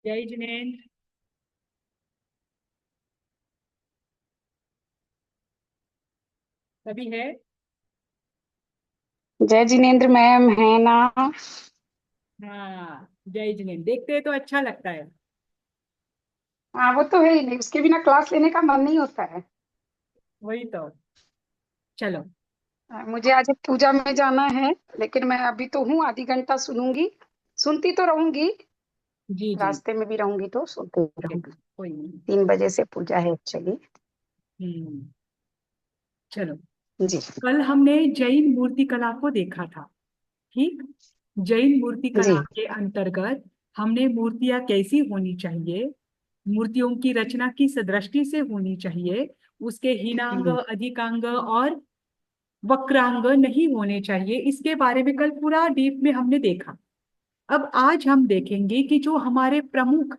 जय जिनेन्द्र। सभी है। जय जिनेन्द्र मैम है ना। हाँ, जय जिनेन्द्र देखते हैं तो अच्छा लगता है। हाँ, वो तो है ही नहीं, उसके बिना क्लास लेने का मन नहीं होता है। वही तो। चलो। मुझे आज एक पूजा में जाना है। लेकिन मैं अभी तो हूँ, आधी घंटा सुनूंगी। सुनती तो रहूंगी। जी जी। रास्ते में भी रहूंगी तो सुनती ओके, रहूंगी। कोई नहीं। 3 बजे से पूजा है एक्चुअली। हम्म। चलो। जी। कल हमने जैन मूर्ति कला को देखा था। ठीक। जैन मूर्ति जी। कला के अंतर्गत हमने मूर्तियां कैसी होनी चाहिए, मूर्तियों की रचना किस दृष्टि से होनी चाहिए, उसके हीनांग हम्म। अधिकांग और वक्रांग नहीं होने चाहिए, इसके बारे में कल पूरा डीप में हमने देखा। अब आज हम देखेंगे कि जो हमारे प्रमुख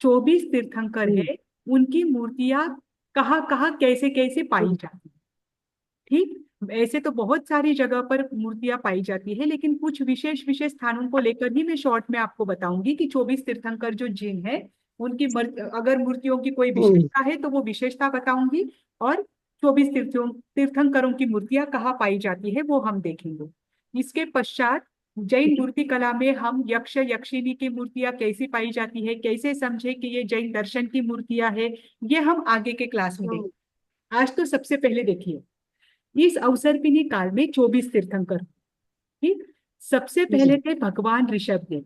24 तीर्थंकर हम्म। है, उनकी मूर्तियां कहाँ कहाँ कैसे कैसे पाई हम्म। जाती हैं। ठीक। ऐसे तो बहुत सारी जगह पर मूर्तियां पाई जाती है, लेकिन कुछ विशेष विशेष स्थानों को लेकर ही मैं शॉर्ट में आपको बताऊंगी कि 24 तीर्थंकर जो जिन है, उनकी अगर मूर्तियों की कोई हम्म। विशेषता है तो वो विशेषता बताऊंगी। और 24 तीर्थंकरों की मूर्तियां कहाँ पाई जाती है वो हम देखेंगे। इसके पश्चात जैन मूर्ति कला में हम यक्ष यक्षिणी की मूर्तियां कैसी पाई जाती है, कैसे समझे कि ये जैन दर्शन की मूर्तियां है, ये हम आगे के क्लास में हम्म। देखें। आज तो सबसे पहले देखिए, इस अवसर्पिणी काल में 24 तीर्थंकर। ठीक। सबसे पहले जी। थे भगवान ऋषभदेव।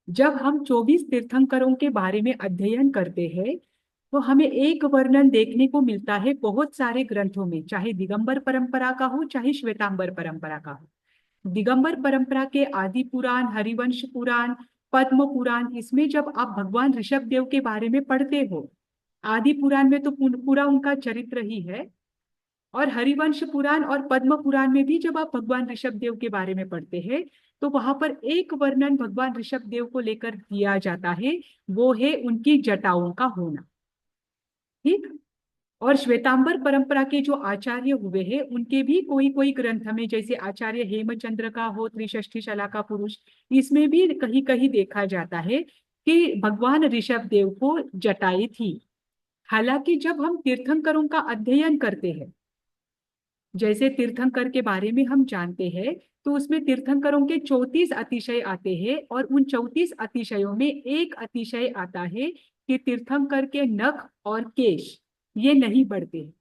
जब हम 24 तीर्थंकरों के बारे में अध्ययन करते हैं, तो हमें एक वर्णन देखने को मिलता है बहुत सारे ग्रंथों में, चाहे दिगंबर परंपरा का हो चाहे श्वेतांबर परंपरा का हो। दिगंबर परंपरा के आदि पुराण, हरिवंश पुराण, पद्म पुराण, इसमें जब आप भगवान ऋषभ देव के बारे में पढ़ते हो, आदि पुराण में तो पूरा उनका चरित्र ही है। और हरिवंश पुराण और पद्म पुराण में भी जब आप भगवान ऋषभ देव के बारे में पढ़ते हैं, तो वहां पर एक वर्णन भगवान ऋषभ देव को लेकर दिया जाता है, वो है उनकी जटाओं का होना। ठीक। और श्वेतांबर परंपरा के जो आचार्य हुए हैं, उनके भी कोई कोई ग्रंथ में, जैसे आचार्य हेमचंद्र का हो त्रिषष्ठी शला का पुरुष, इसमें भी कहीं कहीं देखा जाता है कि भगवान ऋषभ देव को जटाएं थी। हालांकि जब हम तीर्थंकरों का अध्ययन करते हैं, जैसे तीर्थंकर के बारे में हम जानते हैं, तो उसमें तीर्थंकरों के 34 अतिशय आते हैं, और उन 34 अतिशयों में एक अतिशय आता है कि तीर्थंकर के नख और केश ये नहीं बढ़ते हैं।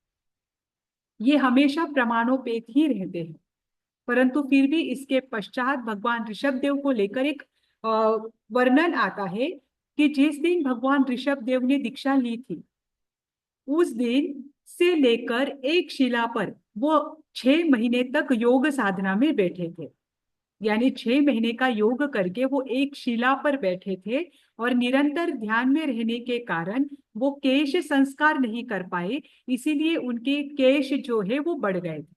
ये हमेशा प्रमाणोपेत ही रहते हैं। परंतु फिर भी इसके पश्चात भगवान ऋषभ देव को लेकर एक अ, वर्णन आता है कि जिस दिन भगवान ऋषभ देव ने दीक्षा ली थी, उस दिन से लेकर एक शिला पर वो 6 महीने तक योग साधना में बैठे थे। यानी 6 महीने का योग करके वो एक शिला पर बैठे थे, और निरंतर ध्यान में रहने के कारण वो केश संस्कार नहीं कर पाए, इसीलिए उनके केश जो है वो बढ़ गए थे।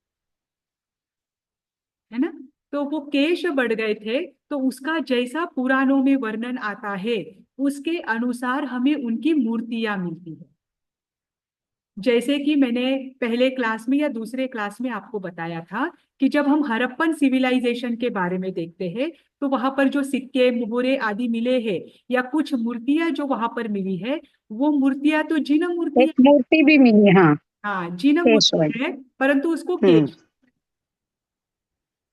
है ना। तो वो केश बढ़ गए थे, तो उसका जैसा पुराणों में वर्णन आता है, उसके अनुसार हमें उनकी मूर्तियां मिलती है। जैसे कि मैंने पहले क्लास में या दूसरे क्लास में आपको बताया था कि जब हम हड़प्पन सिविलाइजेशन के बारे में देखते हैं, तो वहां पर जो सिक्के मुहरे आदि मिले हैं, या कुछ मूर्तियां जो वहां पर मिली है, वो मूर्तियां तो जिन एक मूर्तियां, मूर्ति भी मिली, हाँ। हाँ जिन मूर्ति केशव। है, परंतु उसको हम्म। केश,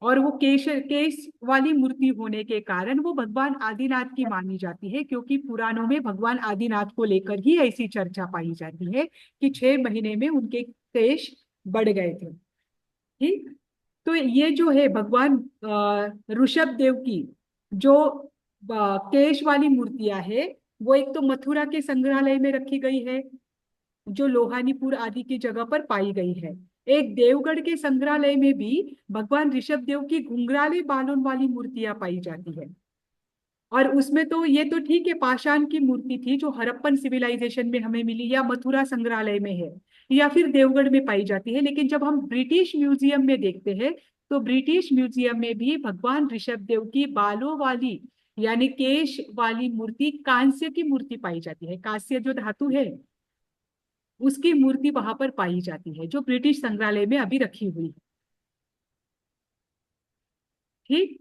और वो केश केश वाली मूर्ति होने के कारण वो भगवान आदिनाथ की मानी जाती है, क्योंकि पुराणों में भगवान आदिनाथ को लेकर ही ऐसी चर्चा पाई जाती है कि 6 महीने में उनके केश बढ़ गए थे। ठीक। तो ये जो है भगवान ऋषभ देव की जो केश वाली मूर्तियां है, वो एक तो मथुरा के संग्रहालय में रखी गई है, जो लोहानीपुर आदि की जगह पर पाई गई है। एक देवगढ़ के संग्रहालय में भी भगवान ऋषभ देव की घुंघराले बालों वाली मूर्तियां पाई जाती है। और उसमें तो ये तो ठीक है, पाषाण की मूर्ति थी जो हड़प्पन सिविलाइजेशन में हमें मिली, या मथुरा संग्रहालय में है, या फिर देवगढ़ में पाई जाती है। लेकिन जब हम ब्रिटिश म्यूजियम में देखते हैं, तो ब्रिटिश म्यूजियम में भी भगवान ऋषभ देव की बालों वाली, यानी केश वाली मूर्ति, कांस्य की मूर्ति पाई जाती है। कांस्य जो धातु है, उसकी मूर्ति वहां पर पाई जाती है, जो ब्रिटिश संग्रहालय में अभी रखी हुई है। ठीक।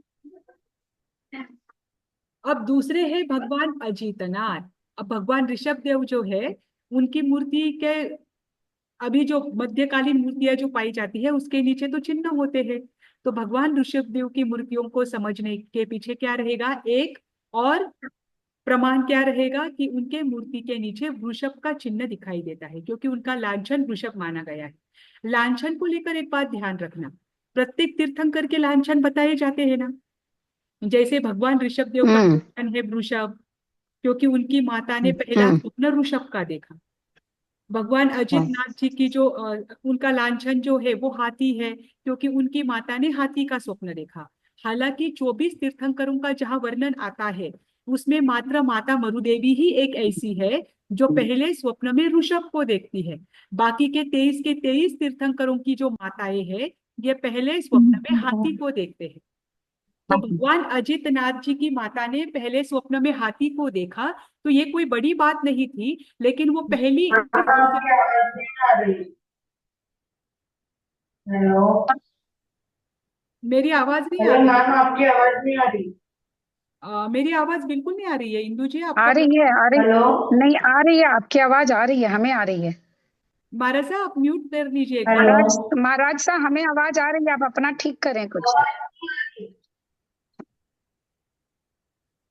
अब दूसरे है भगवान अजितनाथ। अब भगवान ऋषभ देव जो है, उनकी मूर्ति के अभी जो मध्यकालीन मूर्तियां जो पाई जाती है उसके नीचे तो चिन्ह होते हैं। तो भगवान ऋषभ देव की मूर्तियों को समझने के पीछे क्या रहेगा, एक और प्रमाण क्या रहेगा कि उनके मूर्ति के नीचे वृषभ का चिन्ह दिखाई देता है, क्योंकि उनका लांछन वृषभ माना गया है। लांछन को लेकर एक बात ध्यान रखना, प्रत्येक तीर्थंकर के लांछन बताए जाते हैं ना। जैसे भगवान ऋषभ देव का हम्म। लांछन है वृषभ, क्योंकि उनकी माता ने पहला हम्म। स्वप्न ऋषभ का देखा। भगवान अजित नाथ जी की जो उनका लांछन जो है वो हाथी है, क्योंकि उनकी माता ने हाथी का स्वप्न देखा। हालांकि 24 तीर्थंकरों का जहाँ वर्णन आता है उसमें मात्र माता मरुदेवी ही एक ऐसी है जो पहले स्वप्न में ऋषभ को देखती है। बाकी के 23 तीर्थंकरों की जो माताएं हैं, ये पहले स्वप्न में हाथी को देखते हैं। तो भगवान अजित नाथ जी की माता ने पहले स्वप्न में हाथी को देखा, तो ये कोई बड़ी बात नहीं थी, लेकिन वो पहली इस अवसर। आपकी आवाज नहीं आ रही। हेलो। मेरी आवाज नहीं आ हेलो रही मैम, आपकी आवाज नहीं आ रही। मेरी आवाज बिल्कुल नहीं आ रही है इंदु जी, आ आपको रही है, आ रही। हेलो। नहीं, आ रही है, आपकी आवाज आ रही है, हमें आ रही है। मारसा आप म्यूट कर लीजिए एक बार। हेलो। महाराज साहब, हमें आवाज आ रही है, आप अपना ठीक करें कुछ।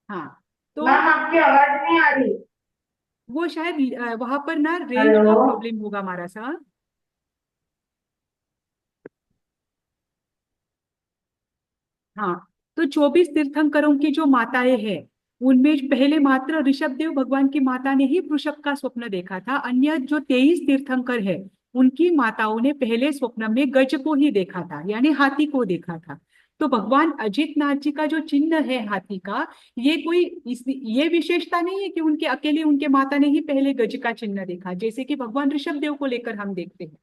हाँ, तो मैम आपकी आवाज नहीं आ रही। वो शायद वहां पर ना रेंज हेलो। का प्रॉब्लम होगा मारसा। हाँ, तो 24 तीर्थंकरों की जो माताएं हैं उनमें पहले मात्र ऋषभ देव भगवान की माता ने ही वृषभ का स्वप्न देखा था। अन्य जो 23 तीर्थंकर है उनकी माताओं ने पहले स्वप्न में गज को ही देखा था, यानी हाथी को देखा था। तो भगवान अजित नाथ जी का जो चिन्ह है हाथी का, ये कोई ये विशेषता नहीं है कि उनके अकेले उनके माता ने ही पहले गज का चिन्ह देखा, जैसे कि भगवान ऋषभ देव को लेकर हम देखते हैं।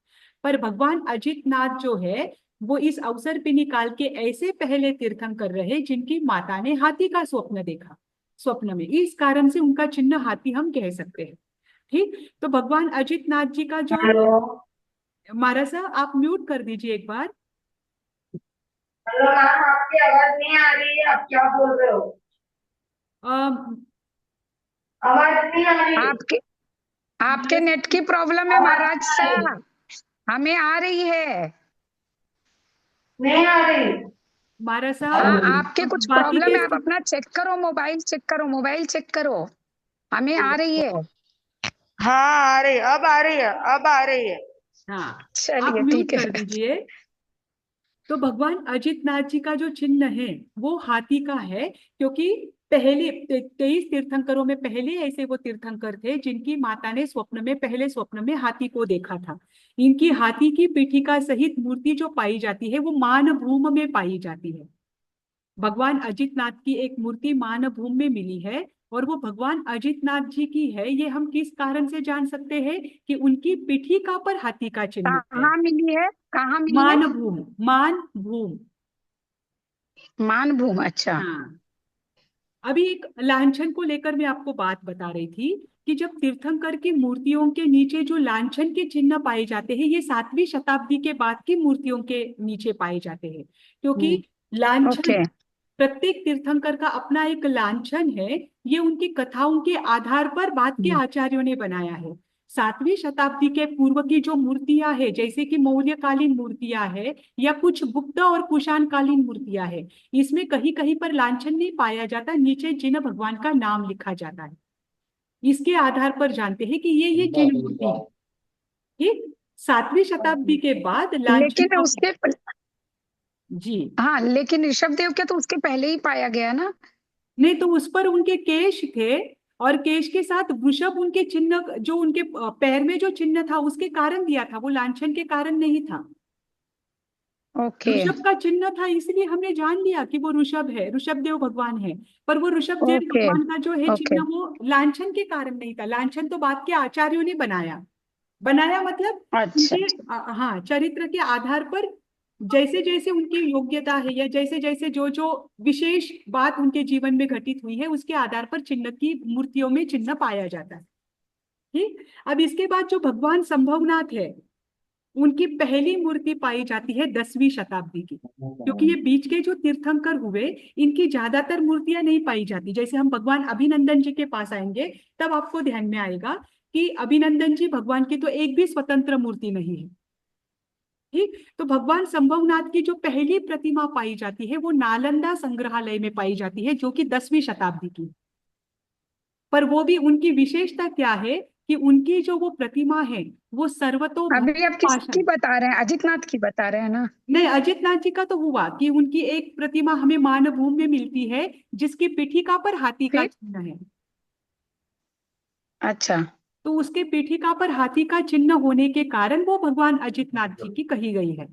पर भगवान अजित नाथ जो है वो इस अवसर पे निकाल के ऐसे पहले तीर्थंकर रहे जिनकी माता ने हाथी का स्वप्न देखा स्वप्न में, इस कारण से उनका चिन्ह हाथी हम कह सकते हैं। ठीक, तो भगवान अजित नाथ जी का जो, हेलो। मारसा आप म्यूट कर दीजिए एक बार। हेलो मैम, आपकी आवाज नहीं आ रही है, आप क्या बोल रहे हो? अम, आवाज नहीं आ रही। आपके आपके मारसा नेट की प्रॉब्लम है आवाज महाराज नहीं आ रही। साहब, हमें आ रही है। नहीं आ रही। मारसा हाँ, आपके कुछ बाकी प्रॉब्लम के, है, आप अपना चेक करो, मोबाइल चेक करो, मोबाइल चेक करो। हमें आ रही है। हाँ आ रही, अब आ रही है, अब आ रही है। हाँ, आप चलिए म्यूट ठीक कर है। दीजिए। तो भगवान अजित नाथ जी का जो चिन्ह है वो हाथी का है, क्योंकि पहले 23 तीर्थंकरों में पहले ऐसे वो तीर्थंकर थे जिनकी माता ने स्वप्न में पहले स्वप्न में हाथी को देखा था। इनकी हाथी की पीठिका सहित मूर्ति जो पाई जाती है वो मानभूम में पाई जाती है। भगवान अजित नाथ की एक मूर्ति मानभूम में मिली है, और वो भगवान अजित नाथ जी की है। ये हम किस कारण से जान सकते हैं कि उनकी पीठिका पर हाथी का चिन्ह है। कहाँ मिली है, कहाँ मिली है? मानभूम, मानभूम। मानभूम, अच्छा। हाँ, अभी एक लांछन को लेकर मैं आपको बात बता रही थी कि जब तीर्थंकर की मूर्तियों के नीचे जो लांछन के चिन्ह पाए जाते हैं, ये 7वीं शताब्दी के बाद की मूर्तियों के नीचे पाए जाते हैं, क्योंकि लांछन, ओके। प्रत्येक तीर्थंकर का अपना एक लांछन है। ये उनकी कथाओं के आधार पर बाद के आचार्यों ने बनाया है। 7वीं शताब्दी के पूर्व की जो मूर्तियां हैं, जैसे कि मौर्यकालीन मूर्तियां हैं या कुछ गुप्त और कुषाण कालीन मूर्तियां हैं, इसमें कहीं कहीं पर लांछन नहीं पाया जाता, नीचे जिन भगवान का नाम लिखा जाता है। इसके आधार पर जानते हैं कि ये जिन मूर्ति है। ठीक, 7वीं शताब्दी के बाद लांछन लेकिन का, उसके, जी, हाँ, लेकिन ऋषभ देव के तो उसके पहले ही पाया गया ना। नहीं तो उस पर उनके केश थे, और केश के साथ वृषभ उनके चिन्ह जो उनके पैर में जो चिन्ह था उसके कारण दिया था, वो लांछन के कारण नहीं था। ओके। ऋषभ का चिन्ह था इसलिए हमने जान लिया कि वो ऋषभ है, ऋषभ देव भगवान है। पर वो ऋषभ देव ओके। भगवान का जो है ओके। चिन्ह वो लांछन के कारण नहीं था, लांछन तो बाद के आचार्यों ने बनाया। बनाया मतलब अच्छा। उनके हाँ चरित्र के आधार पर, जैसे जैसे उनकी योग्यता है या जैसे जैसे जो जो विशेष बात उनके जीवन में घटित हुई है उसके आधार पर चिन्ह की मूर्तियों में चिन्ह पाया जाता है। ठीक, अब इसके बाद जो भगवान संभवनाथ है, उनकी पहली मूर्ति पाई जाती है 10वीं शताब्दी की, क्योंकि ये बीच के जो तीर्थंकर हुए इनकी ज्यादातर मूर्तियां नहीं पाई जाती। जैसे हम भगवान अभिनंदन जी के पास आएंगे तब आपको ध्यान में आएगा कि अभिनंदन जी भगवान की तो एक भी स्वतंत्र मूर्ति नहीं है। ठीक, तो भगवान संभवनाथ की जो पहली प्रतिमा पाई जाती है वो नालंदा संग्रहालय में पाई जाती है, जो कि 10वीं शताब्दी की। पर वो भी उनकी विशेषता क्या है कि उनकी जो वो प्रतिमा है वो अभी आप पाषाण। किसकी बता रहे हैं? अजित नाथ की बता रहे हैं ना? नहीं, अजित नाथ जी का तो हुआ कि उनकी एक प्रतिमा हमें मानभूमि में मिलती है जिसकी पीठिका पर हाथी का फिर चिन्ह है। अच्छा। तो उसके पीठिका पर हाथी का चिन्ह होने के कारण वो भगवान अजित नाथ जी की कही गई है।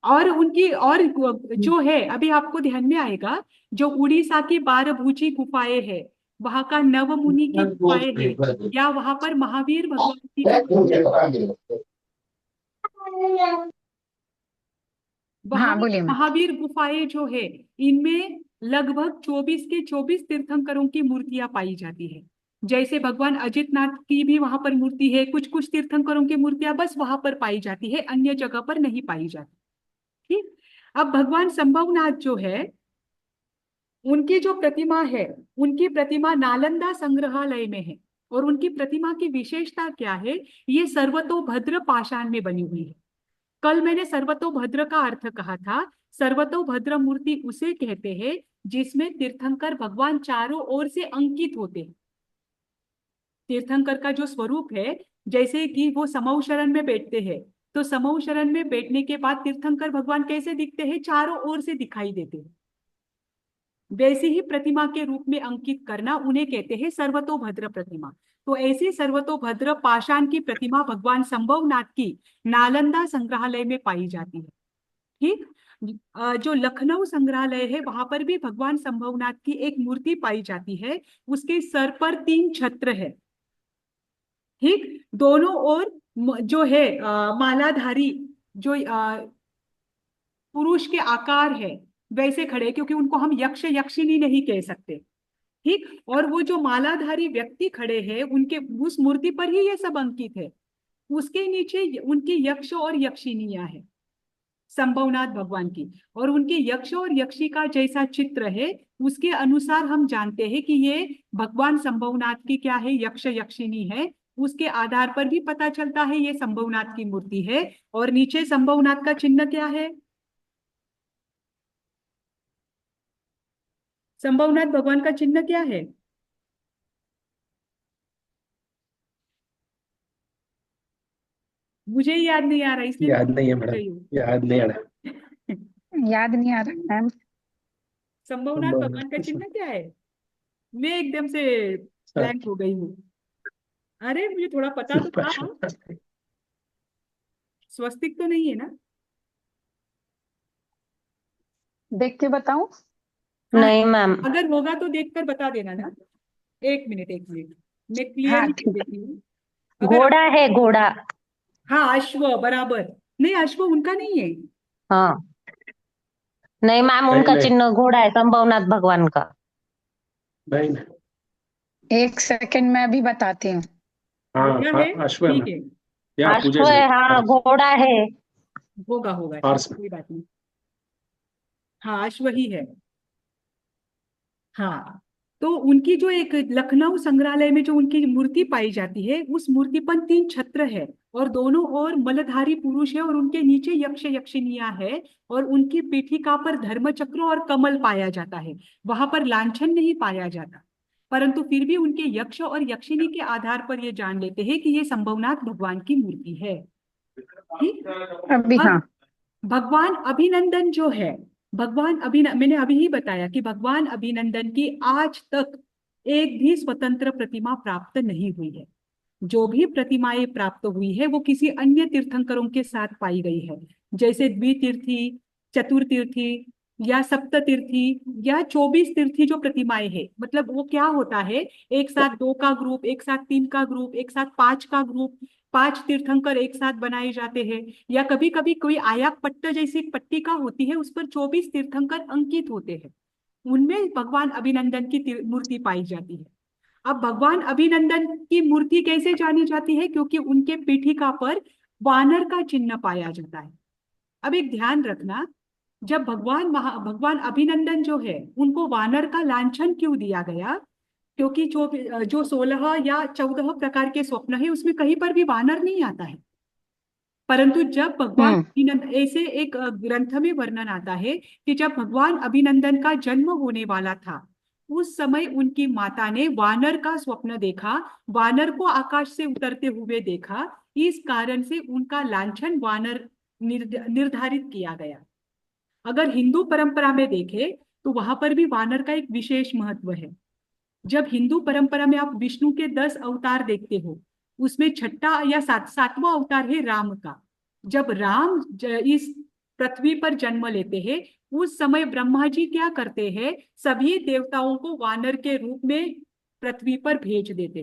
और उनकी और जो है, अभी आपको ध्यान में आएगा, जो उड़ीसा की बारभूजी गुफाएं है, वहां का नवमुनि की गुफाएं है, या वहां पर महावीर भगवान की जो वहां हाँ बोलिए मैम। महावीर गुफाएं जो है, इनमें लगभग 24 के 24 तीर्थंकरों की मूर्तियां पाई जाती है। जैसे भगवान अजितनाथ की भी वहां पर मूर्ति है, कुछ कुछ तीर्थंकरों की मूर्तियां बस वहां पर पाई जाती है, अन्य जगह पर नहीं पाई जाती। ठीक, अब भगवान संभवनाथ जो है, उनकी जो प्रतिमा है, उनकी प्रतिमा नालंदा संग्रहालय में है। और उनकी प्रतिमा की विशेषता क्या है? ये सर्वतोभद्र पाषाण में बनी हुई है। कल मैंने सर्वतोभद्र का अर्थ कहा था। सर्वतोभद्र मूर्ति उसे कहते हैं जिसमें तीर्थंकर भगवान चारों ओर से अंकित होते हैं। तीर्थंकर का जो स्वरूप है, जैसे कि वो समऊ शरण में बैठते हैं, तो समऊ शरण में बैठने के बाद तीर्थंकर भगवान कैसे दिखते हैं? चारों ओर से दिखाई देते हैं। वैसे ही प्रतिमा के रूप में अंकित करना उन्हें कहते हैं सर्वतोभद्र प्रतिमा। तो ऐसी सर्वतोभद्र पाषाण की प्रतिमा भगवान संभवनाथ की नालंदा संग्रहालय में पाई जाती है। ठीक, जो लखनऊ संग्रहालय है वहां पर भी भगवान संभवनाथ की एक मूर्ति पाई जाती है। उसके सर पर 3 छत्र है। ठीक, दोनों ओर जो है मालाधारी जो पुरुष के आकार है वैसे खड़े, क्योंकि उनको हम यक्ष यक्षिणी नहीं कह सकते। ठीक, और वो जो मालाधारी व्यक्ति खड़े हैं उनके उस मूर्ति पर ही ये सब अंकित है। उसके नीचे उनकी यक्ष और यक्षिणियां हैं, संभवनाथ भगवान की। और उनके यक्ष और यक्षी का जैसा चित्र है उसके अनुसार हम जानते हैं कि ये भगवान संभवनाथ की क्या है, यक्ष यक्षिणी है। उसके आधार पर भी पता चलता है ये संभवनाथ की मूर्ति है। और नीचे संभवनाथ का चिन्ह क्या है? संभवनाथ भगवान का चिन्ह क्या है? मुझे ही याद नहीं आ रहा, इसलिए मैं याद नहीं है पूछ मैडम, रही हूँ। याद नहीं आ रहा। याद नहीं आ रहा मैम। संभवनाथ भगवान का चिन्ह क्या है? मैं एकदम से ब्लैंक हो गई हूँ। अरे मुझे थोड़ा पता तो था। स्वस्तिक तो नहीं है ना? देख के बताऊं? हाँ, नहीं मैम। अगर होगा तो देखकर बता देना ना। एक मिनट एक मिनट, मैं हाँ क्लियरली ठीक। देती हूँ। अगर घोड़ा है, घोड़ा। हाँ, अश्व बराबर। नहीं, अश्व उनका नहीं है। हाँ, नहीं मैम, नहीं उनका नहीं चिन्ह घोड़ा है, संभवनाथ भगवान का। नहीं नहीं। एक सेकंड में अभी बताती हूँ। हाँ घोड़ा हाँ, है, अश्व है ठीक मैम। है। या अश्व पूजा जी, है, हाँ, हॉर्स। घोड़ा है। होगा होगा, ठीक, हॉर्स में। कोई बात नहीं। हाँ, अश्व ही है। हाँ, तो उनकी जो एक लखनऊ संग्रहालय में जो उनकी मूर्ति पाई जाती है, उस मूर्ति पर 3 छत्र है और दोनों ओर मलधारी पुरुष है और उनके नीचे यक्ष यक्षिणियां है। और उनकी पीठिका पर धर्मचक्र और कमल पाया जाता है। वहां पर लांछन नहीं पाया जाता, परंतु फिर भी उनके यक्ष और यक्षिणी के आधार पर ये जान लेते हैं कि ये संभवनाथ भगवान की मूर्ति है। ठीक, अभी हाँ। अब भगवान अभिनंदन जो है, मैंने अभी ही बताया कि भगवान अभिनंदन की आज तक एक भी स्वतंत्र प्रतिमा प्राप्त नहीं हुई है। जो भी प्रतिमाएं प्राप्त हुई है वो किसी अन्य तीर्थंकरों के साथ पाई गई है। जैसे द्वितीर्थी, चतुर्थीर्थी, या सप्ततीर्थी, या 24 तीर्थी जो प्रतिमाएं हैं। मतलब वो क्या होता है, एक साथ 2 का ग्रुप, एक साथ 3 का ग्रुप, एक साथ 5 का ग्रुप, 5 तीर्थंकर एक साथ बनाए जाते हैं। या कभी कभी कोई आयाक पट्ट जैसी एक पट्टिका होती है, उस पर 24 तीर्थंकर अंकित होते हैं। उनमें भगवान अभिनंदन की मूर्ति पाई जाती है। अब भगवान अभिनंदन की मूर्ति कैसे जानी जाती है? क्योंकि उनके पीठिका पर वानर का चिन्ह पाया जाता है। अब एक ध्यान रखना, जब भगवान अभिनंदन जो है उनको वानर का लांछन क्यों दिया गया, क्योंकि जो 16 या 14 प्रकार के स्वप्न है उसमें कहीं पर भी वानर नहीं आता है। परंतु जब भगवान अभिनंदन, ऐसे एक ग्रंथ में वर्णन आता है कि जब भगवान अभिनंदन का जन्म होने वाला था उस समय उनकी माता ने वानर का स्वप्न देखा, वानर को आकाश से उतरते हुए देखा, इस कारण से उनका लांछन वानर निर्धारित किया गया। अगर हिंदू परंपरा में देखें तो वहां पर भी वानर का एक विशेष महत्व है। जब हिंदू परंपरा में आप विष्णु के 10 अवतार देखते हो, उसमें छठा या सातवां अवतार है राम का। जब राम इस पृथ्वी पर जन्म लेते हैं उस समय ब्रह्मा जी क्या करते हैं, सभी देवताओं को वानर के रूप में पृथ्वी पर भेज देते।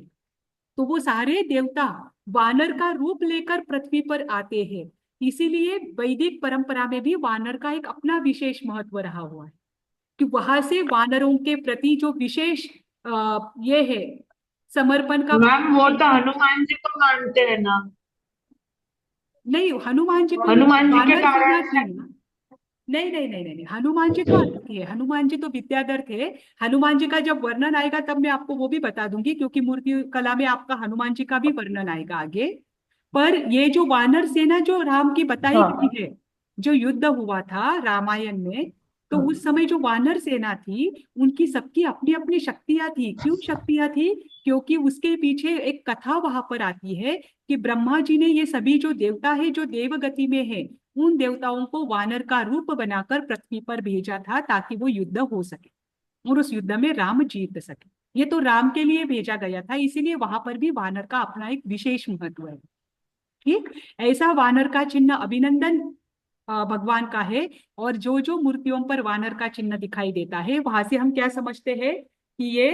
तो वो सारे देवता वानर का रूप लेकर पृथ्वी पर आते हैं। इसीलिए वैदिक परंपरा में भी वानर का एक अपना विशेष महत्व रहा हुआ है कि वहां से वानरों के प्रति जो विशेष ये है समर्पण का मैम वो तो हनुमान जी को मानते हैं ना। नहीं, हनुमान जी को हनुमान जी के वानर सेना कारण थी ना। नहीं नहीं नहीं नहीं नहीं, हनुमान जी तो अलग थे, हनुमान जी तो विद्याधर थे। हनुमान जी का जब वर्णन आएगा तब मैं आपको वो भी बता दूंगी, क्योंकि मूर्ति कला में आपका हनुमान जी का भी वर्णन आएगा आगे। पर ये जो वानर सेना जो राम की बताई गई है, जो युद्ध हुआ था रामायण में, तो उस समय जो वानर सेना थी उनकी सबकी अपनी अपनी शक्तियां थी। क्यों शक्तियां थी? क्योंकि उसके पीछे एक कथा वहां पर आती है कि ब्रह्मा जी ने ये सभी जो देवता है जो देवगति में है उन देवताओं को वानर का रूप बनाकर पृथ्वी पर भेजा था ताकि वो युद्ध हो सके और उस युद्ध में राम जीत सके। ये तो राम के लिए भेजा गया था, इसीलिए वहां पर भी वानर का अपना एक विशेष महत्व है। ठीक, ऐसा वानर का चिन्ह अभिनंदन भगवान का है। और जो जो मूर्तियों पर वानर का चिन्ह दिखाई देता है वहां से हम क्या समझते हैं कि ये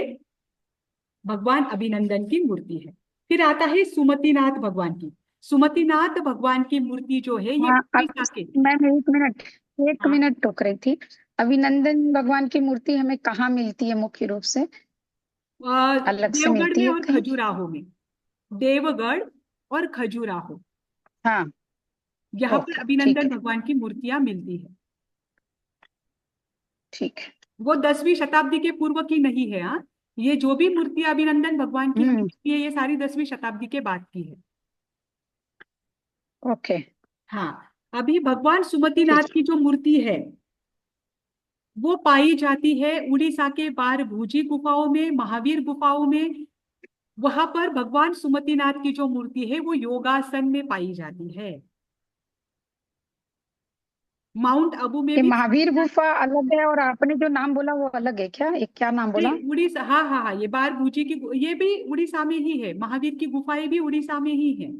भगवान अभिनंदन की मूर्ति है। फिर आता है सुमतिनाथ भगवान की। सुमतिनाथ भगवान की मूर्ति जो है ये हाँ, उड़ीसा के, मैम एक हाँ, मिनट टोक रही थी। अभिनंदन भगवान की मूर्ति हमें कहाँ मिलती है मुख्य रूप से? अलग से देवगढ़ मिलती में है और कहीं? खजुराहो में। देवगढ़ और खजुराहो, हाँ, यहाँ पर ओके, ठीक अभिनंदन है, भगवान की मूर्तियां मिलती है। ठीक है। वो 10वीं शताब्दी के पूर्व की नहीं है। हाँ, ये जो भी मूर्ति अभिनंदन भगवान की हमें हम्म, मिलती है ये सारी 10वीं शताब्दी के बाद की है। ओके, हाँ, अभी भगवान सुमतिनाथ ठीक है। की जो मूर्ति है वो पाई जाती है उड़ीसा के बारभूजी गुफाओं में, महावीर गुफाओं में। वहां पर भगवान सुमतिनाथ की जो मूर्ति है वो योगासन में पाई जाती है। माउंट आबू में ये भी महावीर गुफा अलग है और आपने जो नाम बोला वो अलग है क्या? एक क्या नाम बोला? नहीं, उड़ीसा, हाँ हाँ हाँ, ये बारभूजी की ये भी उड़ीसा में ही है। महावीर की गुफाएं भी उड़ीसा में ही है,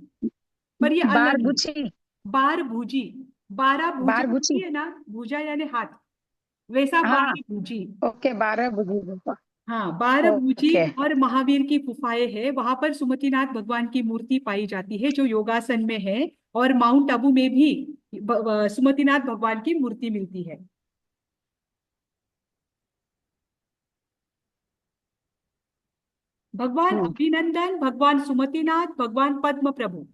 पर ये अलग है। बारगुची? बारभूजी, 12 भुजा बारगुची, होती है ना, भुजा यानी हाथ, वैसा हाँ, 12 भुजी। ओके, 12 गुफा, हाँ, 12 भुजी ओके। और महावीर की गुफाएं है। वहां पर सुमतिनाथ भगवान की मूर्ति पाई जाती है जो योगासन में है। और माउंट आबू में भी सुमतिनाथ भगवान की मूर्ति मिलती है। भगवान हम्म, अभिनंदन, भगवान सुमतिनाथ, भगवान पद्म प्रभु,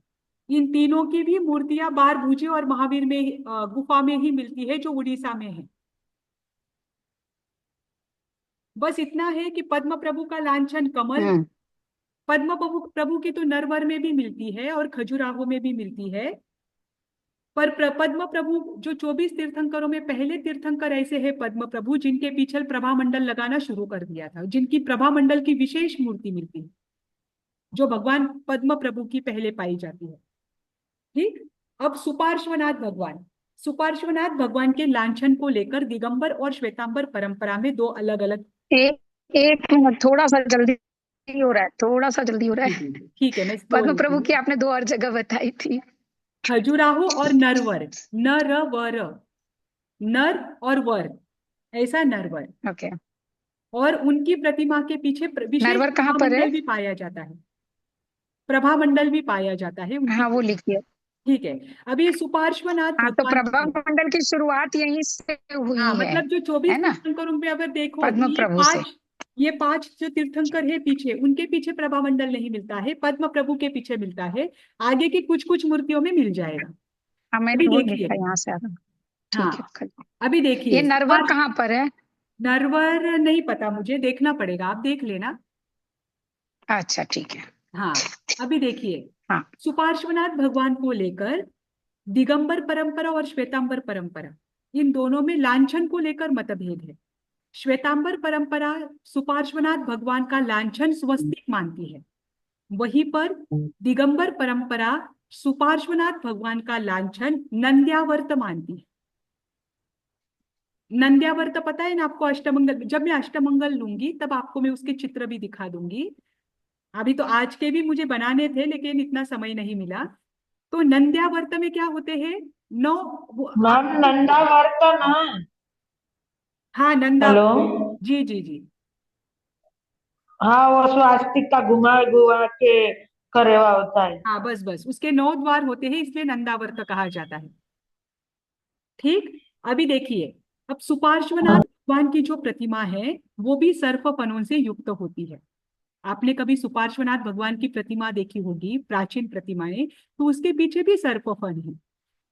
इन तीनों की भी मूर्तियां बारभुजी और महावीर में गुफा में ही मिलती है जो उड़ीसा में है। बस इतना है कि पद्म प्रभु का लांछन कमल, हम्म, पद्म प्रभु प्रभु की तो नरवर में भी मिलती है और खजुराहो में भी मिलती है। पर पद्म प्रभु जो 24 तीर्थंकरों में पहले तीर्थंकर ऐसे हैं पद्म प्रभु जिनके पीछे प्रभा मंडल लगाना शुरू कर दिया था, जिनकी प्रभा मंडल की विशेष मूर्ति मिलती है जो भगवान पद्म प्रभु की पहले पाई जाती है। ठीक, अब सुपार्श्वनाथ भगवान। सुपार्श्वनाथ भगवान के लांछन को लेकर दिगंबर और श्वेतांबर परंपरा में दो अलग अलग। एक मिनट, थोड़ा सा जल्दी हो रहा है, थोड़ा सा जल्दी हो रहा है। ठीक है, मैं दो पद्म लेती प्रभु की हूँ। आपने 2 और जगह बताई थी। खजुराहो और नरवर, नर वर, नर और वर, ऐसा नरवर। ओके, और उनकी प्रतिमा के पीछे विशेष नरवर कहाँ प्रभा पर है? मंडल भी पाया जाता है। प्रभा मंडल भी पाया जाता है उनकी। हाँ, वो लिखिए। ठीक है, अभी सुपार्श्वनाथ हाँ, तो भगवान प्रभा की, मंडल की शुरुआत यहीं से हाँ हुई मतलब जो है 24 ना? तीर्थंकरों में अगर देखो तो पद्म ये प्रभु से। पांच ये 5 जो तीर्थंकर है पीछे, उनके पीछे प्रभामंडल नहीं मिलता है, पद्म प्रभु के पीछे मिलता है। आगे की कुछ कुछ मूर्तियों में मिल जाएगा। हाँ मैंने अभी वो देखिए। देखा यहाँ से आगे। हाँ, ठीक है अभी ये देखिए नरवर कहाँ पर है? नरवर नहीं पता मुझे, देखना पड़ेगा, आप देख लेना। अच्छा ठीक है। हाँ, अभी देखिए हाँ सुपार्श्वनाथ भगवान को लेकर दिगंबर परंपरा और श्वेतांबर परंपरा, इन दोनों में लांछन को लेकर मतभेद है। श्वेतांबर परंपरा सुपार्श्वनाथ भगवान का लांछन स्वस्तिक मानती है, वहीं पर दिगंबर परंपरा सुपार्श्वनाथ भगवान का लांछन नंद्यावर्त मानती है। नंद्यावर्त पता है ना आपको? अष्टमंगल, जब मैं अष्टमंगल लूंगी तब आपको मैं उसके चित्र भी दिखा दूंगी। अभी तो आज के भी मुझे बनाने थे लेकिन इतना समय नहीं मिला। तो नंद्यावर्त में क्या होते हैं? नौ मैम नंदा वर्त ना। हाँ, नंदा। हेलो। जी जी जी। हाँ वो स्वास्तिक का घुमा घुमा के करे हुआ होता है। हाँ, बस बस उसके 9 द्वार होते हैं, इसलिए नंदावर्त कहा जाता है। ठीक। अभी देखिए, अब सुपार्श्वनाथ हाँ भगवान की जो प्रतिमा है वो भी सर्प फनों से युक्त होती है। आपने कभी सुपार्श्वनाथ भगवान की प्रतिमा देखी होगी, प्राचीन प्रतिमाएं, तो उसके पीछे भी सर्प फन है।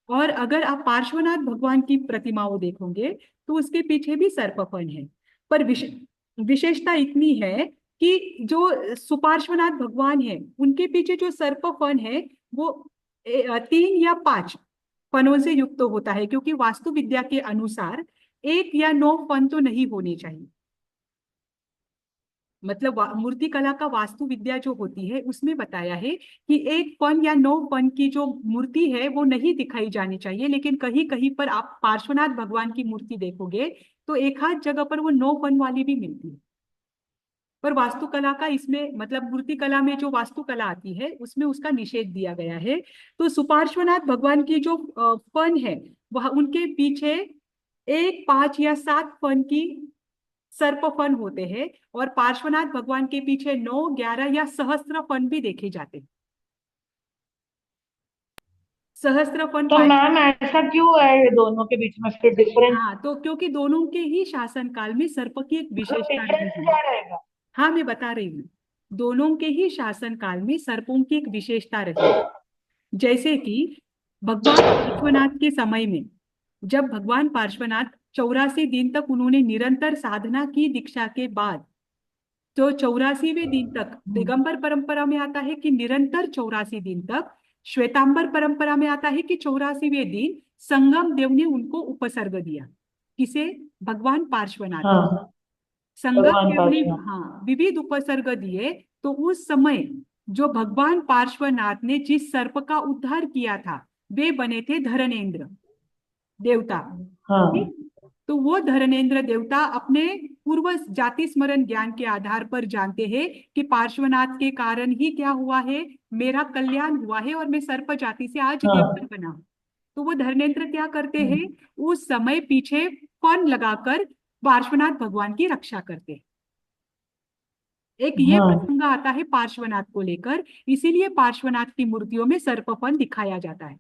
और अगर आप पार्श्वनाथ भगवान की प्रतिमाओं देखोगे तो उसके पीछे भी सर्प फन है। पर विशेषता इतनी है कि जो सुपार्श्वनाथ भगवान है उनके पीछे जो सर्प फन है वो 3 या 5 फनों से युक्त होता है, क्योंकि वास्तु विद्या के अनुसार 1 या 9 फन तो नहीं होने चाहिए। मतलब मूर्ति कला का वास्तु विद्या जो होती है उसमें बताया है कि 1 फन या 9 फन की जो मूर्ति है वो नहीं दिखाई जानी चाहिए। लेकिन कहीं कहीं पर आप पार्श्वनाथ भगवान की मूर्ति देखोगे तो एक आध जगह पर वो 9 फन वाली भी मिलती है। पर वास्तुकला का इसमें, मतलब मूर्ति कला में जो वास्तुकला आती है उसमें उसका निषेध दिया गया है। तो सुपार्श्वनाथ भगवान की जो फन है वह उनके पीछे 1, 5 या 7 फन की सर्प फन होते हैं, और पार्श्वनाथ भगवान के पीछे 9, 11 या सहस्त्र फन भी देखे जाते हैं। सहस्त्र फन तो पाए। मैम ऐसा क्यों है ये दोनों के बीच में फिर डिफरेंस? हाँ, तो क्योंकि दोनों के ही शासन काल में सर्प की एक मतलब विशेषता रही डिफरेंस है। क्या रहेगा? हाँ, मैं बता रही हूँ। दोनों के ही शासन काल में सर्पों की एक विशेषता रही, जैसे कि भगवान पार्श्वनाथ के समय में, जब भगवान पार्श्वनाथ 84 दिन तक उन्होंने निरंतर साधना की दीक्षा के बाद, तो 84वें दिन तक दिगंबर परंपरा में आता है कि निरंतर 84 दिन तक, श्वेतांबर परंपरा में आता है कि 84वें दिन संगम देव ने उनको उपसर्ग दिया। किसे? भगवान पार्श्वनाथ। हाँ संगम भगवान देव ने, पार्श्वनाथ। हाँ, विविध उपसर्ग दिए। तो उस समय जो भगवान पार्श्वनाथ ने जिस सर्प का उद्धार किया था वे बने थे धरनेन्द्र देवता। हाँ ठीक? तो वो धरनेन्द्र देवता अपने पूर्व जाति स्मरण ज्ञान के आधार पर जानते हैं कि पार्श्वनाथ के कारण ही क्या हुआ है, मेरा कल्याण हुआ है और मैं सर्प जाति से आज हाँ देवता बना हूं। तो वो धर्मेंद्र क्या करते हैं, उस समय पीछे फन लगाकर पार्श्वनाथ भगवान की रक्षा करते हैं। एक ये हाँ प्रसंग आता है पार्श्वनाथ को लेकर, इसीलिए पार्श्वनाथ की मूर्तियों में सर्प फन दिखाया जाता है।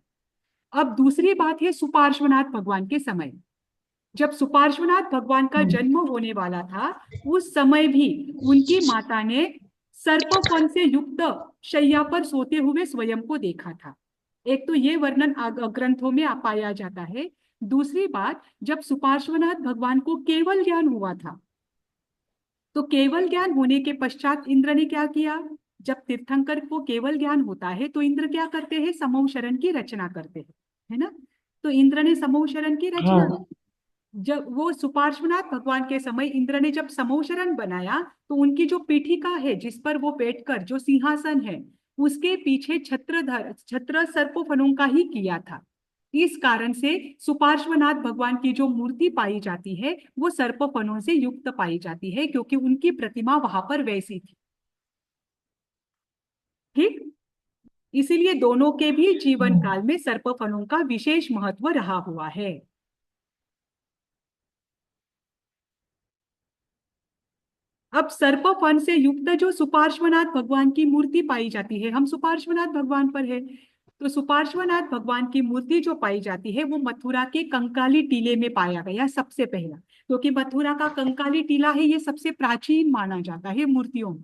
अब दूसरी बात है सुपार्श्वनाथ भगवान के समय। जब सुपार्श्वनाथ भगवान का जन्म होने वाला था उस समय भी उनकी माता ने सर्प फन से युक्त शैया पर सोते हुए स्वयं को देखा था। एक तो ये वर्णन ग्रंथों में पाया जाता है। दूसरी बात, जब सुपार्श्वनाथ भगवान को केवल ज्ञान हुआ था तो केवल ज्ञान होने के पश्चात इंद्र ने क्या किया? जब तीर्थंकर को केवल ज्ञान होता है तो इंद्र क्या करते हैं? समूह शरण की रचना करते हैं, है ना? तो इंद्र ने समूह शरण की रचना हाँ की। जब वो सुपार्श्वनाथ भगवान के समय इंद्र ने जब समूशरण बनाया तो उनकी जो पीठिका है जिस पर वो बैठकर, जो सिंहासन है, उसके पीछे छत्र सर्पोफनों का ही किया था। इस कारण से सुपार्श्वनाथ भगवान की जो मूर्ति पाई जाती है वो सर्पफनों से युक्त पाई जाती है, क्योंकि उनकी प्रतिमा वहां पर वैसी थी। ठीक। इसीलिए दोनों के भी जीवन काल में सर्पफनों का विशेष महत्व रहा हुआ है। अब सर्प फन से युक्त जो सुपार्श्वनाथ भगवान की मूर्ति पाई जाती है, हम सुपार्श्वनाथ भगवान पर है, तो सुपार्श्वनाथ भगवान की मूर्ति जो पाई जाती है वो मथुरा के कंकाली टीले में पाया गया सबसे पहला। क्योंकि मथुरा का कंकाली टीला है, ये सबसे प्राचीन माना जाता है मूर्तियों में।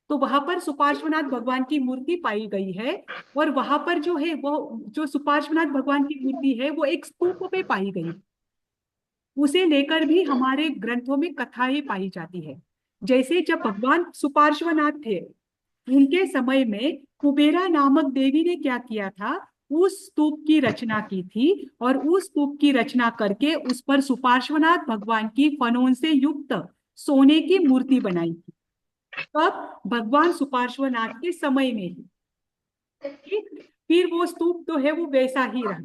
तो वहां पर सुपार्श्वनाथ भगवान की मूर्ति पाई गई है, और वहां पर जो है वो जो सुपार्श्वनाथ भगवान की मूर्ति है वो एक स्तूप पे पाई गई। उसे लेकर भी हमारे ग्रंथों में कथाएं पाई जाती है। जैसे जब भगवान सुपार्श्वनाथ थे, उनके समय में कुबेरा नामक देवी ने क्या किया था, उस स्तूप की रचना की थी, और उस स्तूप की रचना करके उस पर सुपार्श्वनाथ भगवान की फनों से युक्त सोने की मूर्ति बनाई थी। तब भगवान सुपार्श्वनाथ के समय में ही, ठीक, फिर वो स्तूप तो है वो वैसा ही रहा।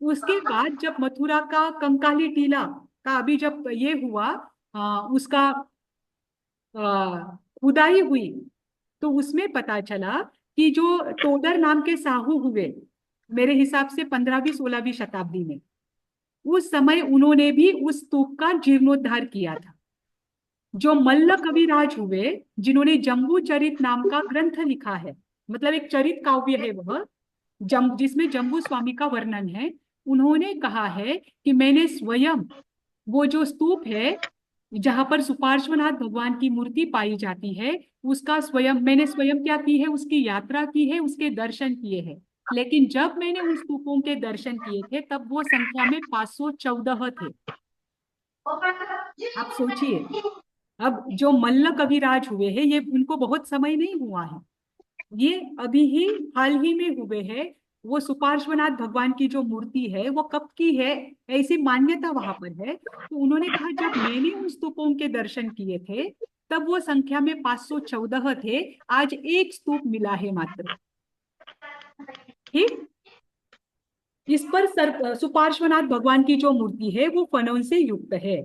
उसके बाद जब मथुरा का कंकाली टीला का अभी जब ये हुआ, उसका खुदाई हुई, तो उसमें पता चला कि जो टोडर नाम के साहू हुए, मेरे हिसाब से 15वीं 16वीं शताब्दी में, उस समय उन्होंने भी उस स्तूप का जीर्णोद्धार किया था। जो मल्ल कविराज हुए, जिन्होंने जम्बू चरित नाम का ग्रंथ लिखा है, मतलब एक चरित काव्य है वह, जिसमें जम्बू स्वामी का वर्णन है, उन्होंने कहा है कि मैंने स्वयं वो जो स्तूप है जहां पर सुपार्श्वनाथ भगवान की मूर्ति पाई जाती है, उसका मैंने स्वयं क्या की है, उसकी यात्रा की है, उसके दर्शन किए हैं। लेकिन जब मैंने उन स्तूपों के दर्शन किए थे तब वो संख्या में 514 थे। आप सोचिए, अब जो मल्ल कविराज हुए हैं ये उनको बहुत समय नहीं हुआ है, ये अभी ही हाल ही में हुए हैं। वो सुपार्श्वनाथ भगवान की जो मूर्ति है वो कब की है, ऐसी मान्यता वहां पर है। तो उन्होंने कहा जब मैंने उन स्तूपों के दर्शन किए थे तब वो संख्या में 514 थे, आज एक स्तूप मिला है मात्र। ठीक, इस पर सुपार्श्वनाथ भगवान की जो मूर्ति है वो फनों से युक्त है।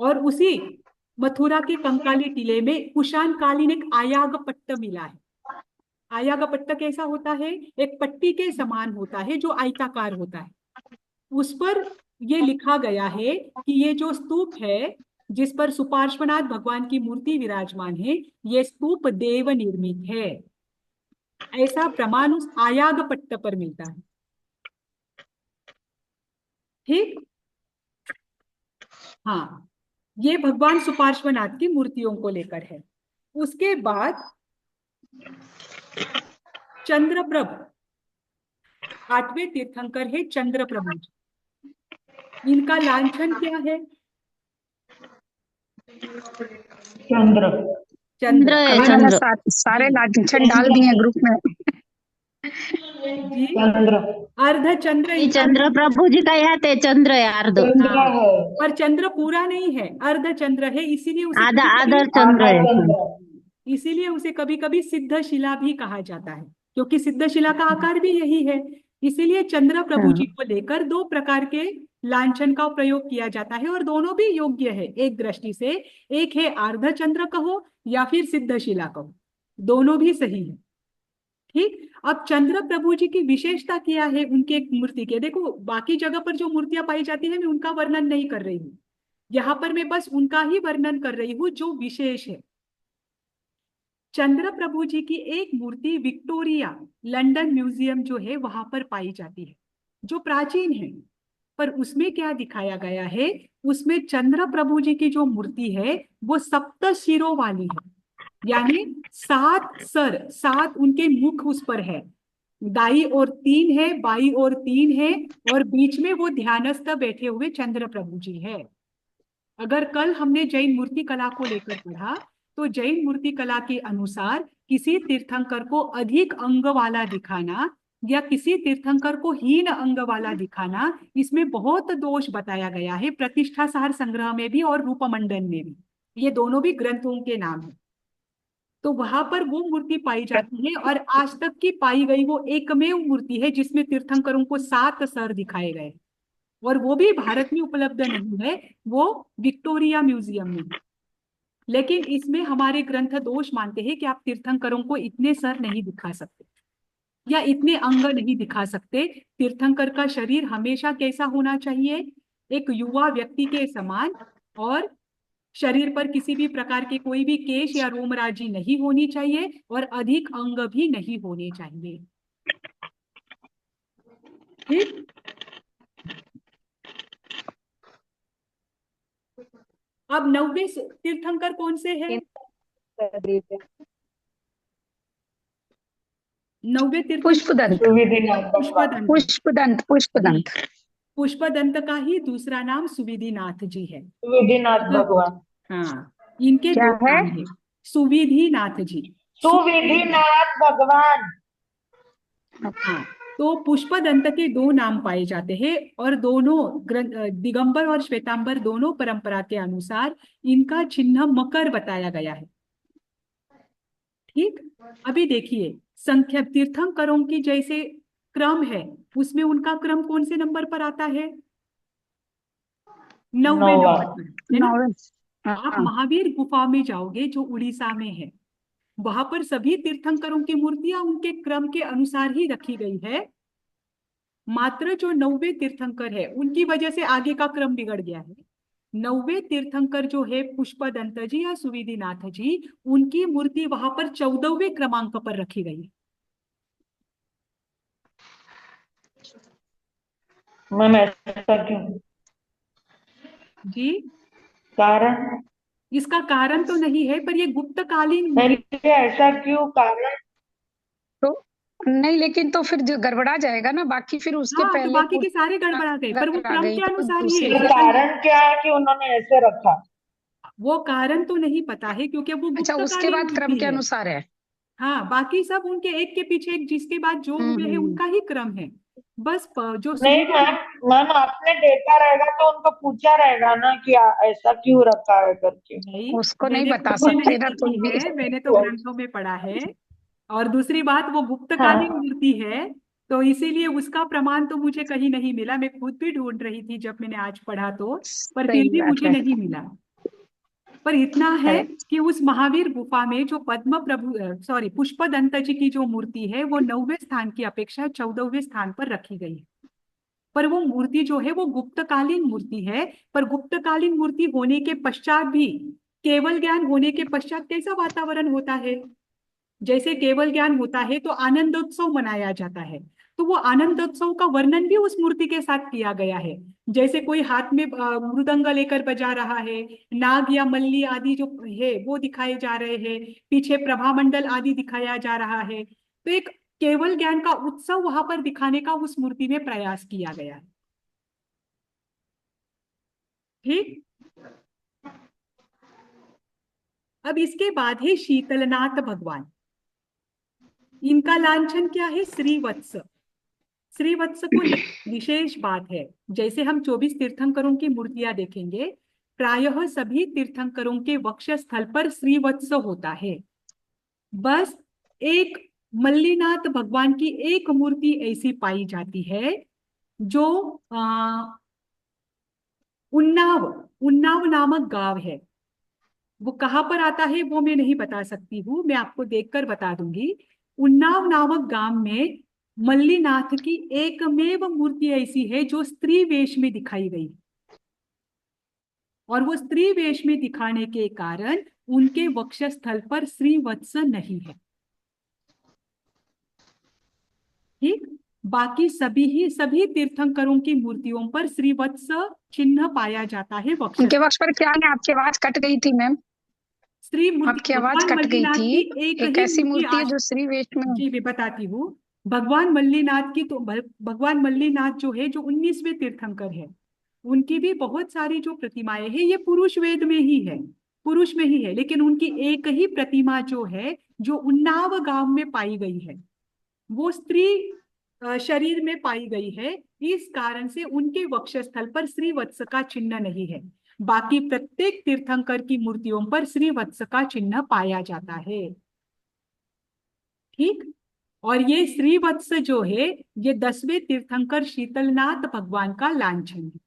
और उसी मथुरा के कंकाली टीले में कुशाण कालीन एक आयाग पट्ट मिला है। आयाग पट्ट कैसा होता है, एक पट्टी के समान होता है जो आयताकार होता है। उस पर ये लिखा गया है कि ये जो स्तूप है जिस पर सुपार्श्वनाथ भगवान की मूर्ति विराजमान है, ये स्तूप देव निर्मित है। ऐसा प्रमाण उस आयाग पट्ट पर मिलता है। ठीक, हाँ, ये भगवान सुपार्श्वनाथ की मूर्तियों को लेकर है। उसके बाद चंद्रप्रभ 8वें तीर्थंकर है चंद्रप्रभु। इनका लांछन क्या है, चंद्र चंद्र है, अभी मैंने चंद्र। सारे लांछन डाल दिए ग्रुप में। जी, चंद्र अर्धचंद्र ये इनका चंद्र प्रभु जी का याद है, चंद्र है अर्ध, चंद्र हाँ, है, पर चंद्र पूरा नहीं है, अर्धचंद्र है, इसीलिए उसे आधा कभी आधा कभी चंद्र आधा है। चंद्र। इसीलिए उसे कभी कभी सिद्धशिला भी कहा जाता है, क्योंकि सिद्धशिला का आकार भी यही है। इसीलिए चंद्र प्रभु जी हाँ, को लेकर दो प्रकार के लांछन का प्रयोग किया जाता है, और दोनों भी योग्य है एक दृष्टि से। एक है अर्धचंद्र कहो या फिर सिद्धशिला कहो, दोनों भी सही है। ठीक, अब चंद्र प्रभु जी की विशेषता क्या है उनके मूर्ति के, देखो बाकी जगह पर जो मूर्तियां पाई जाती है मैं उनका वर्णन नहीं कर रही हूँ, यहाँ पर मैं बस उनका ही वर्णन कर रही हूँ जो विशेष है। चंद्र प्रभु जी की एक मूर्ति विक्टोरिया लंदन म्यूजियम जो है वहां पर पाई जाती है, जो प्राचीन है। पर उसमें क्या दिखाया गया है, उसमें चंद्र प्रभु जी की जो मूर्ति है वो सप्त शिरों वाली है, यानी 7 सर, 7 उनके मुख उस पर है। दाई और 3 है, बाई और 3 है, और बीच में वो ध्यानस्थ बैठे हुए चंद्र प्रभु जी है। अगर कल हमने जैन मूर्ति कला को लेकर पढ़ा, तो जैन मूर्ति कला के अनुसार किसी तीर्थंकर को अधिक अंग वाला दिखाना या किसी तीर्थंकर को हीन अंग वाला दिखाना, इसमें बहुत दोष बताया गया है, प्रतिष्ठा सार संग्रह में भी और रूपमंडन में भी। ये दोनों भी ग्रंथों के नाम है। तो वहां पर वो मूर्ति पाई जाती है, और आज तक की पाई गई वो एकमेव मूर्ति है जिसमें तीर्थंकरों को 7 सर दिखाए गए, और वो भी भारत में उपलब्ध नहीं है, वो विक्टोरिया म्यूजियम में। लेकिन इसमें हमारे ग्रंथ दोष मानते हैं कि आप तीर्थंकरों को इतने सर नहीं दिखा सकते या इतने अंग नहीं दिखा सकते। तीर्थंकर का शरीर हमेशा कैसा होना चाहिए, एक युवा व्यक्ति के समान, और शरीर पर किसी भी प्रकार के कोई भी केश या रोमराजी नहीं होनी चाहिए, और अधिक अंग भी नहीं होने चाहिए। ठीक, अब 90 तीर्थंकर कौन से हैं? 90 तीर्थंकर पुष्पदंत सुविधिनाथ भगवान। पुष्पदंत। पुष्पदंत पुष्पदंत का ही दूसरा नाम सुविधिनाथ जी है। सुविधिनाथ भगवान। हाँ, इनके क्या दो है? नाम है, सुविधिनाथ जी। सुविधिनाथ भगवान। हाँ, तो पुष्पदंत के दो नाम पाए जाते हैं और दोनों दिगंबर और श्वेतांबर दोनों परंपरा के अनुसार इनका चिन्ह मकर बताया गया है। ठीक, अभी देखिए संख्या तीर्थंकरों की जैसे क्रम है, उसमें उनका क्रम कौन से नंबर पर आता है? 90 नौवा। नंबर पर, है ना? नौ आप हाँ महावीर गुफा में जाओगे जो उड़ीसा में है, वहां पर सभी तीर्थंकरों की मूर्तियां उनके क्रम के अनुसार ही रखी गई है। मात्र जो 90 तीर्थंकर है उनकी वजह से आगे का क्रम बिगड़ गया है। 90 तीर्थंकर जो है पुष्पदंत जी या सुविधिनाथ जी, उनकी मूर्ति वहां पर 14वें क्रमांक पर रखी गई है। मैम ऐसा क्यों? जी, कारण? इसका कारण तो नहीं है, पर ये गुप्तकालीन नहीं, ऐसा क्यों कारण? तो नहीं, लेकिन तो फिर जो गड़बड़ा जाएगा ना, बाकी फिर उसके हाँ, तो पहले बाकी के सारे गड़बड़ा गए, पर वो अगर आ क्रम गई के तो अनुसार ही है। दूसरी तो कारण क्या है कि उन्होंने ऐसे रखा? वो कारण तो नहीं पता है क्योंकि वो अच्छा, उसके गुप्तकालीन बाद क्रम मूर्ति के है। अनुसार है। हाँ, बाकी सब उनके एक के पीछे एक, जिसके बाद जो हुए हैं हम्म। उनका ही क्रम है। बस जो नहीं मैम, मैम आपने देखा रहेगा तो उनको पूछा रहेगा ना कि ऐसा क्यों रखा है करके। नहीं, उसको नहीं मैंने बता खुद नहीं सकते ना देखी तुम भी। है, मैंने तो ग्रंथों में पढ़ा है। और दूसरी बात, वो गुप्तकालीन हाँ। मूर्ति है, तो इसीलिए उसका प्रमाण तो मुझे कहीं नहीं मिला। मैं खुद भी ढूंढ रही थी जब मैंने आज पढ़ा तो, पर सही फिर भी बात मुझे है। नहीं मिला। पर इतना है अरे कि उस महावीर गुफा में जो पद्म प्रभु सॉरी पुष्पदंत जी की जो मूर्ति है वो 90वें स्थान की अपेक्षा 14वें स्थान पर रखी गई है। पर वो मूर्ति जो है वो गुप्तकालीन मूर्ति है। पर गुप्तकालीन मूर्ति होने के पश्चात भी, केवल ज्ञान होने के पश्चात कैसा वातावरण होता है? जैसे केवल ज्ञान होता है तो आनंदोत्सव मनाया जाता है, तो वो आनंदोत्सव का वर्णन भी उस मूर्ति के साथ किया गया है। जैसे कोई हाथ में मृदंग लेकर बजा रहा है, नाग या मल्ली आदि जो है वो दिखाए जा रहे हैं, पीछे प्रभामंडल आदि दिखाया जा रहा है। तो एक केवल ज्ञान का उत्सव वहां पर दिखाने का उस मूर्ति में प्रयास किया गया है। ठीक, अब इसके बाद है शीतलनाथ भगवान। इनका लांछन क्या है? श्रीवत्स। श्रीवत्स को विशेष बात है, जैसे हम 24 तीर्थंकरों की मूर्तियां देखेंगे, प्रायः सभी तीर्थंकरों के वक्षस्थल पर श्रीवत्स होता है। बस एक मल्लीनाथ भगवान की एक मूर्ति ऐसी पाई जाती है जो उन्नाव उन्नाव नामक गांव है। वो कहाँ पर आता है वो मैं नहीं बता सकती हूँ, मैं आपको देखकर बता दूंगी। उन्नाव नामक गांव में मल्लीनाथ की एकमेव मूर्ति ऐसी है जो स्त्री वेश में दिखाई गई, और वो स्त्री वेश में दिखाने के कारण उनके वक्षस्थल पर श्रीवत्स नहीं है। ठीक, बाकी सभी तीर्थंकरों की मूर्तियों पर श्रीवत्स चिन्ह पाया जाता है वक्ष। उनके वक्ष पर क्या है? आपकी आवाज कट गई थी मैम, श्री मूर्ति आपकी आवाज भगवान कट गई मल्लीनाथ थी। की एक एक ही ऐसी मूर्ति मूर्ति है जो श्री वेश में। जी मैं बताती हूँ। भगवान मल्लीनाथ की तो भगवान मल्लीनाथ जो है, जो 19वें तीर्थंकर है, उनकी भी बहुत सारी जो प्रतिमाएं हैं ये पुरुष वेद में ही है, पुरुष में ही है, लेकिन उनकी एक ही प्रतिमा जो है जो उन्नाव गांव में पाई गई है वो स्त्री शरीर में पाई गई है। इस कारण से उनके वक्षस्थल पर श्रीवत्स का चिन्ह नहीं है। बाकी प्रत्येक तीर्थंकर की मूर्तियों पर श्रीवत्स का चिन्ह पाया जाता है। ठीक, और ये श्रीवत्स जो है ये 10वें तीर्थंकर शीतलनाथ भगवान का लांछन है।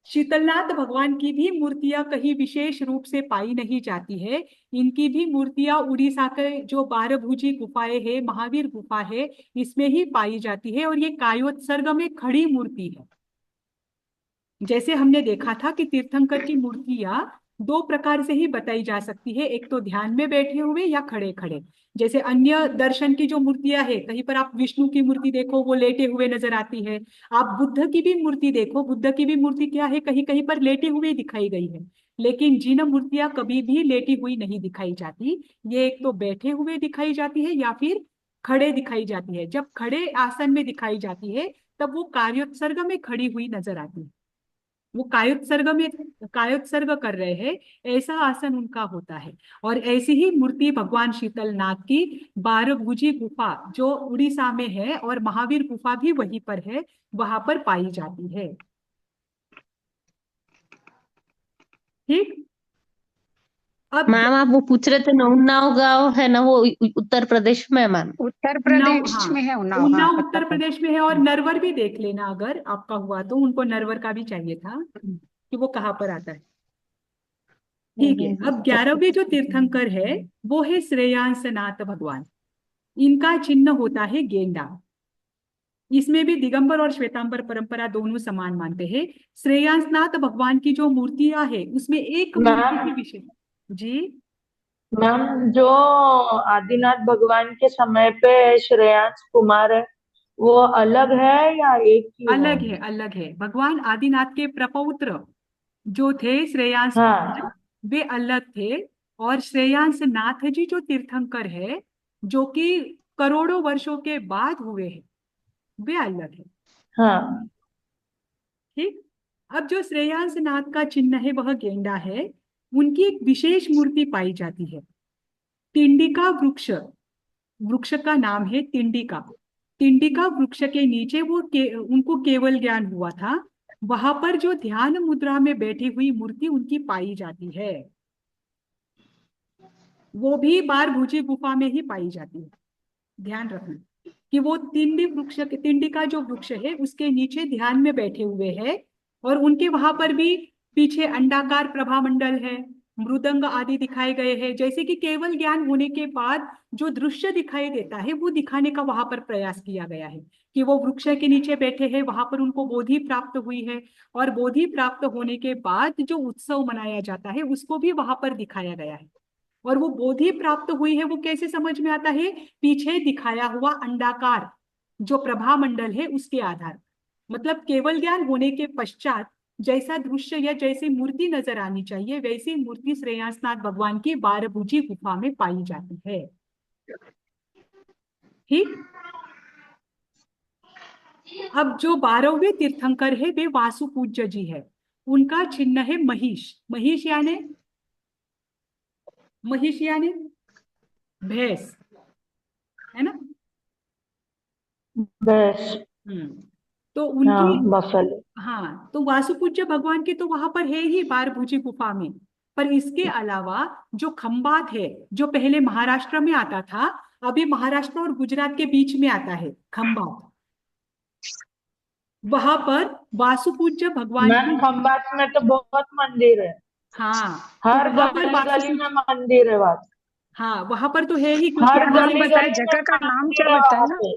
शीतलनाथ भगवान की भी मूर्तियां कहीं विशेष रूप से पाई नहीं जाती है। इनकी भी मूर्तियां उड़ीसा के जो 12 गुफाएं है, महावीर गुफा है, इसमें ही पाई जाती है, और ये कायोत्सर्ग में खड़ी मूर्ति है। जैसे हमने देखा था कि तीर्थंकर की मूर्तियां दो प्रकार से ही बताई जा सकती है, एक तो ध्यान में बैठे हुए या खड़े खड़े। जैसे अन्य दर्शन की जो मूर्तियां है, कहीं पर आप विष्णु की मूर्ति देखो वो लेटे हुए नजर आती है। आप बुद्ध की भी मूर्ति देखो, बुद्ध की भी मूर्ति क्या है, कहीं कहीं पर लेटे हुए दिखाई गई है। लेकिन जिन मूर्तियां कभी भी लेटी हुई नहीं दिखाई जाती, ये एक तो बैठे हुए दिखाई जाती है या फिर खड़े दिखाई जाती है। जब खड़े आसन में दिखाई जाती है तब वो कायोत्सर्ग में खड़ी हुई नजर आती है। वो कायोत्सर्ग कर रहे हैं, ऐसा आसन उनका होता है। और ऐसी ही मूर्ति भगवान शीतलनाथ की बारभुजी गुफा जो उड़ीसा में है, और महावीर गुफा भी वहीं पर है, वहां पर पाई जाती है। ठीक। अब मैम आप वो पूछ रहे थे उन्नाव गांव है ना, वो उत्तर प्रदेश में है मैम। उत्तर उन्नाव, प्रदेश हाँ, में है उन्नाव, हाँ उन्नाव पता उत्तर है। प्रदेश में है। और नरवर भी देख लेना अगर आपका हुआ तो, उनको नरवर का भी चाहिए था कि वो कहाँ पर आता है। ठीक है। अब 11वें जो तीर्थंकर है वो है श्रेयांसनाथ भगवान। इनका चिन्ह होता है गेंडा। इसमें भी दिगंबर और श्वेतांबर परंपरा दोनों समान मानते हैं। श्रेयांसनाथ भगवान की जो मूर्तियां है उसमें एक मूर्ति की मैम विशेष। जी। मैम जो आदिनाथ भगवान के समय पे श्रेयांश कुमार है, वो अलग है या एक ही है? अलग है, अलग है। भगवान आदिनाथ के प्रपौत्र जो थे श्रेयांस कुमार, हाँ वे अलग थे। और श्रेयांस नाथ जी जो तीर्थंकर है, जो कि करोड़ों वर्षों के बाद हुए हैं, वे अलग है। हाँ। ठीक। अब जो श्रेयांस नाथ का चिन्ह है वह गेंडा है। उनकी एक विशेष मूर्ति पाई जाती है, तिंडिका वृक्ष। वृक्ष का नाम है तिंडिका। तिंडिका वृक्ष के नीचे उनको केवल ज्ञान हुआ था। वहां पर जो ध्यान मुद्रा में बैठी हुई मूर्ति उनकी पाई जाती है, वो भी बारभुजी गुफा में ही पाई जाती है। ध्यान रखना कि वो तिंडी का जो वृक्ष है उसके नीचे ध्यान में बैठे हुए हैं। और उनके वहां पर भी पीछे अंडाकार प्रभा मंडल है, मृदंग आदि दिखाए गए हैं। जैसे कि केवल ज्ञान होने के बाद जो दृश्य दिखाई देता है वो दिखाने का वहां पर प्रयास किया गया है कि वो वृक्ष के नीचे बैठे हैं, वहां पर उनको बोधि प्राप्त हुई है। और बोधि प्राप्त होने के बाद जो उत्सव मनाया जाता है उसको भी वहां पर दिखाया गया है। और वो बोधि प्राप्त हुई है वो कैसे समझ में आता है, पीछे दिखाया हुआ अंडाकार जो प्रभा मंडल है उसके आधार। मतलब केवल ज्ञान होने के पश्चात जैसा दृश्य या जैसी मूर्ति नजर आनी चाहिए वैसी मूर्ति श्रेयांसनाथ भगवान की बारभुजी गुफा में पाई जाती है। ठीक। अब जो 12वें तीर्थंकर है वे वासुपूज्य जी है। उनका चिन्ह है महिष। महिष यानी भैंस, है ना। बस। तो हाँ उनकी, बफेलो। हाँ, तो वासुपूज्य भगवान की तो वहां पर है ही बारभुजी गुफा में। पर इसके अलावा जो खंबात है, जो पहले महाराष्ट्र में आता था, अभी महाराष्ट्र और गुजरात के बीच में आता है खंबात, वहां पर वासुपूज्य भगवान मैम की। खंबात में तो बहुत मंदिर है, हाँ, तो हर वहां पर गली गली में वासुपूज्य, मंदिर है वहां। हाँ, वहां पर तो है ही, क्योंकि हर नाम गली बताए, गली में जगह का नाम क्या मंदिर है बताए वहां ना? पे।